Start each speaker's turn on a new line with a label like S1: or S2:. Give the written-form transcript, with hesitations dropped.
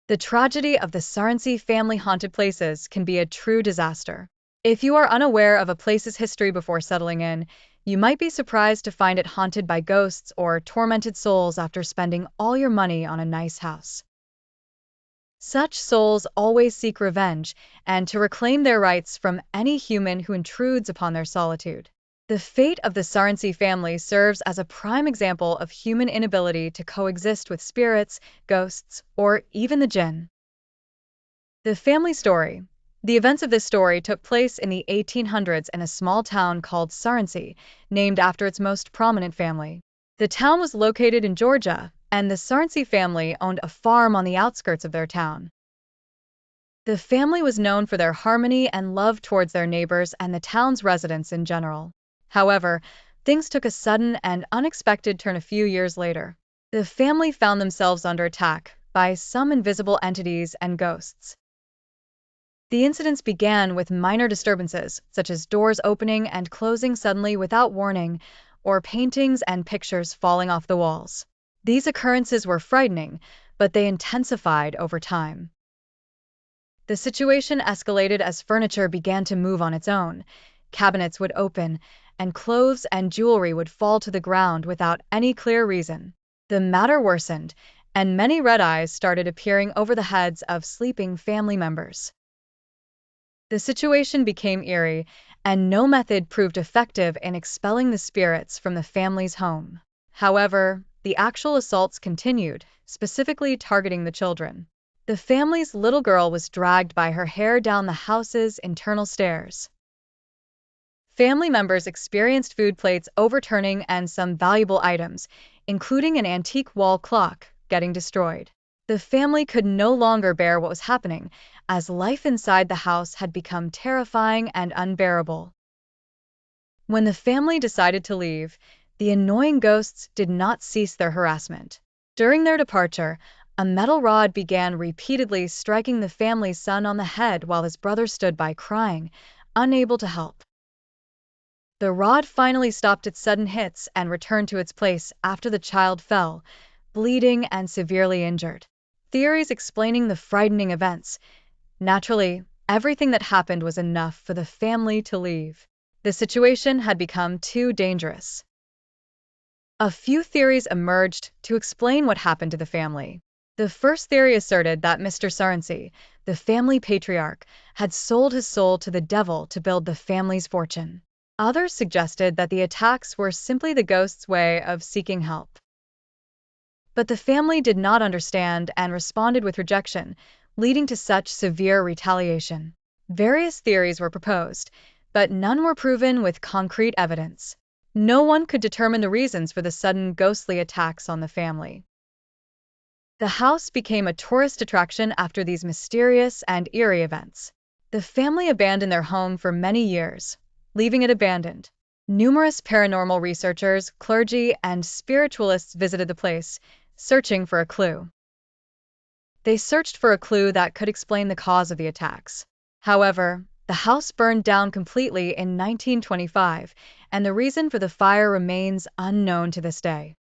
S1: The tragedy of the Surrency family haunted places can be a true disaster. If you are unaware of a place's history before settling in, you might be surprised to find it haunted by ghosts or tormented souls after spending all your money on a nice house. Such souls always seek revenge and to reclaim their rights from any human who intrudes upon their solitude. The fate of the Surrency family serves as a prime example of human inability to coexist with spirits, ghosts, or even the jinn. The family story. The events of this story took place in the 1800s in a small town called Surrency, named after its most prominent family. The town was located in Georgia, and the Surrency family owned a farm on the outskirts of their town. The family was known for their harmony and love towards their neighbors and the town's residents in general. However, things took a sudden and unexpected turn a few years later. The family found themselves under attack by some invisible entities and ghosts. The incidents began with minor disturbances, such as doors opening and closing suddenly without warning, or paintings and pictures falling off the walls. These occurrences were frightening, but they intensified over time. The situation escalated as furniture began to move on its own. Cabinets would open, and clothes and jewelry would fall to the ground without any clear reason. The matter worsened, and many red eyes started appearing over the heads of sleeping family members. The situation became eerie, and no method proved effective in expelling the spirits from the family's home. However, the actual assaults continued, specifically targeting the children. The family's little girl was dragged by her hair down the house's internal stairs. Family members experienced food plates overturning and some valuable items, including an antique wall clock, getting destroyed. The family could no longer bear what was happening, as life inside the house had become terrifying and unbearable. When the family decided to leave, the annoying ghosts did not cease their harassment. During their departure, a metal rod began repeatedly striking the family's son on the head while his brother stood by crying, unable to help. The rod finally stopped its sudden hits and returned to its place after the child fell, bleeding and severely injured. Theories explaining the frightening events. Naturally, everything that happened was enough for the family to leave. The situation had become too dangerous. A few theories emerged to explain what happened to the family. The first theory asserted that Mr. Surrency, the family patriarch, had sold his soul to the devil to build the family's fortune. Others suggested that the attacks were simply the ghost's way of seeking help. But the family did not understand and responded with rejection, leading to such severe retaliation. Various theories were proposed, but none were proven with concrete evidence. No one could determine the reasons for the sudden ghostly attacks on the family. The house became a tourist attraction after these mysterious and eerie events. The family abandoned their home for many years, leaving it abandoned. Numerous paranormal researchers, clergy, and spiritualists visited the place, searching for a clue. They searched for a clue that could explain the cause of the attacks. However, the house burned down completely in 1925, and the reason for the fire remains unknown to this day.